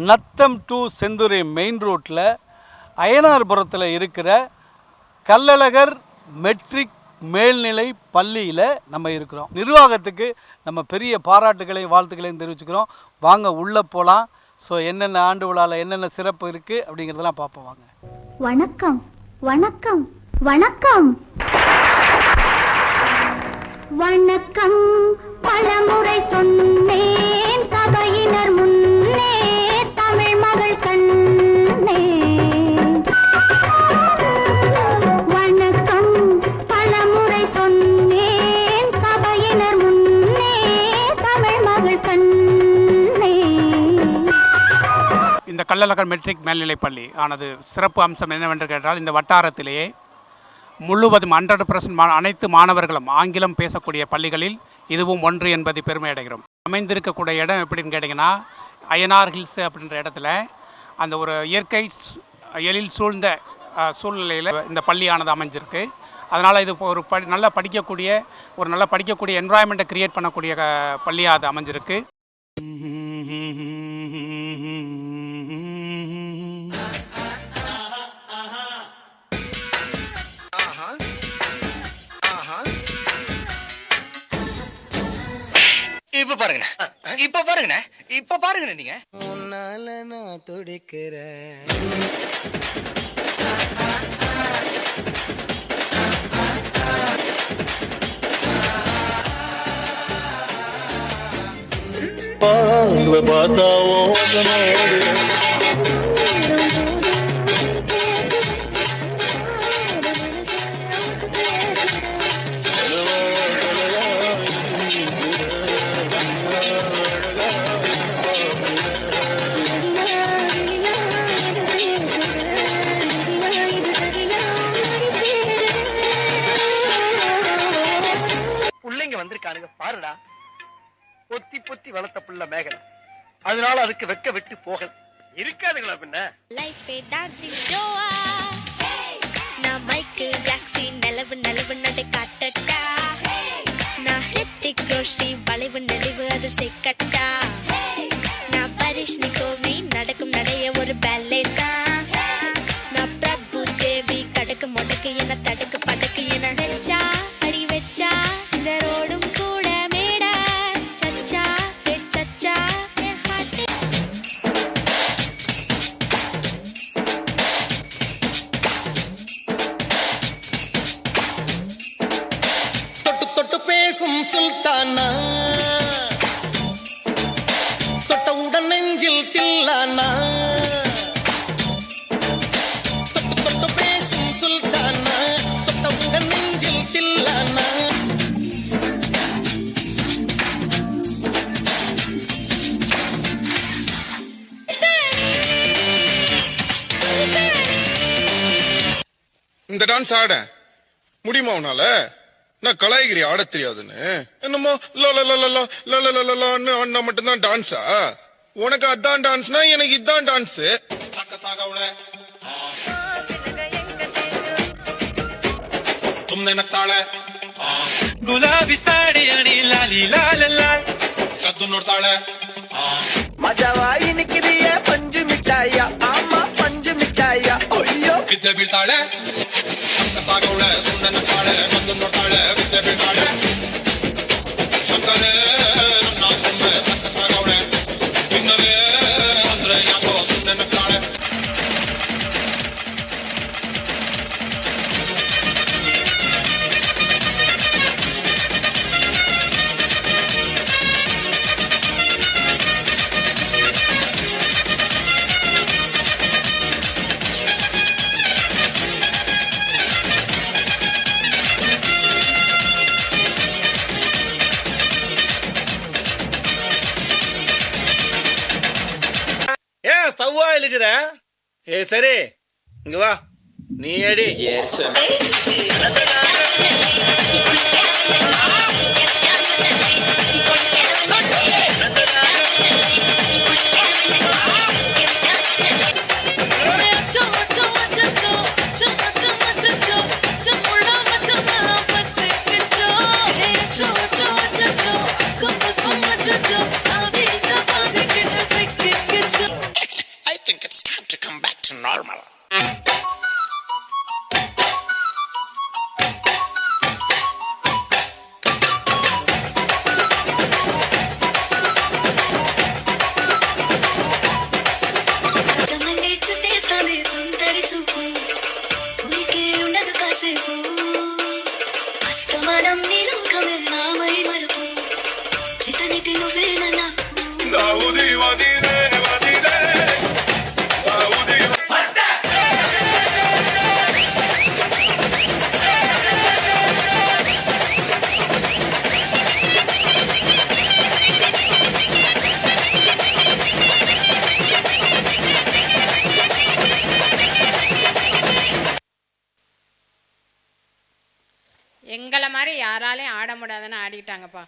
Natham to Senthurai main ரோட்டில் அய்யனார்புரத்தில் இருக்கிற Kallazhagar matric மேல்நிலை பள்ளியில் நம்ம இருக்கிறோம். நிர்வாகத்துக்கு நம்ம பெரிய பாராட்டுகளையும் வாழ்த்துக்களையும் தெரிவிச்சுக்கிறோம். வாங்க உள்ளே போகலாம். ஸோ என்னென்ன ஆண்டு விழாவில் என்னென்ன சிறப்பு இருக்குது அப்படிங்கிறதெல்லாம் பார்ப்போம் வாங்க. வணக்கம் வணக்கம் வணக்கம் வணக்கம் பலமுறை சொன்னேன் சபையினர் முன்னே தமிழ் மகள் கண்ணே. வணக்கம் பலமுறை சொன்னேன் சபையினர் முன்னே தமிழ் மகள் கண்ணே. இந்த கள்ளழகர் மெட்ரிக் மேல்நிலைப் பள்ளி ஆனது சிறப்பு அம்சம் என்னவென்று கேட்டால், இந்த வட்டாரத்திலேயே முழுவதும் 100% அனைத்து மாணவர்களும் ஆங்கிலம் பேசக்கூடிய பள்ளிகளில் இதுவும் ஒன்று என்பதை பெருமை அடைகிறோம். அமைந்திருக்கக்கூடிய இடம் எப்படின்னு கேட்டிங்கன்னா, அய்யனார் ஹில்ஸ் அப்படின்ற இடத்துல அந்த ஒரு இயற்கை எழில் சூழ்ந்த சூழ்நிலையில் இந்த பள்ளியானது அமைஞ்சிருக்கு. அதனால் இது ஒரு நல்லா படிக்கக்கூடிய என்வாயன்மெண்ட்டை க்ரியேட் பண்ணக்கூடிய பள்ளியாக அது அமைஞ்சிருக்கு. இப்ப பாருங்க நீங்க உன்னால நான் துடிக்கிறேன். பார்வை பார்த்தா வந்திருக்கானுங்க பாருடா. பொத்தி பொத்தி வளர்த்த புள்ள மேகல, அதனால அதுக்கு வெக்க விட்டு போகல இருக்காதுங்களா பின்ன. லைஃப் டான்சிங் ஷோவா நான் மைக்கேல் ஜாக்சன் நிலவு நிலவு நடை காட்டட்டா. நான் ஹிருத்திக் ரோஷன் வளைவு நெளிவு அது செக்கட்டா. நான் பரிஷ்னி கோவி நடக்கும் நடைய ஒரு பேலே தான். நான் பிரபு தேவி கடக்கு முடக்கு என தடுக்கு படக்கு என வச்சா அடி வச்சா இந்த ரோடும் கூட மேடா சச்சா சச்சா. தொட்டு தொட்டு பேசும் சுல்தானா, தொட்டவுடன் நெஞ்சில் தில்லானா. தொட்டு தொட்டு பேசும் சுல்தானா, தொட்டவுடன் நெஞ்சில் தில்லானா. இந்த டான்ஸ் ஆட முடியுமா உன்னால? நான் கலாய்கிரி ஆட தெரியாதுன்னு என்னமோ அண்ணா மட்டும்தான் டான்ஸா? உனக்கு அதான் டான்ஸ்னா எனக்கு இதான் டான்ஸ். ಗುಲಾಬಿ ಸಾಡಿ ಅಣಿ ಲಾಲಿ ಲಾಲ ಲಾಲ್ ಕದ್ದು ನೋಡ್ತಾಳೆ. மஜாவா இனிக்கிறிய பஞ்சு மிட்டாயா, ஆமா பஞ்சு மிட்டாயா. ஐயோ ಬಿದ್ದೆ ಬೀಳ್ತಾಳೆ, ಸಕ್ಕತ್ತಾಗವಳೆ, ಸುಣ್ಣನ ತಾಳೆ, ಬಂದು ನೋಡ್ತಾಳೆ, ಬಿದ್ದೆ ಬೀಳ್ತಾಳೆ. ಸಕ್ಕರೆ ನನ್ನ ಕೊಂಬೆ ಸಕ್ಕತ್ತಾಗವಳೆ, ಇನ್ನವೇ ಅಂದ್ರೆ ಯಾಕೋ ಸುಣ್ಣನ ತಾಳೆ. சவ்வா இழுக்கிற? சரி இங்க வா, நீ அடி. It's normal. எங்களை மாதிரி யாராலையும் ஆட முடியாதுன்னு ஆடிட்டாங்கப்பா.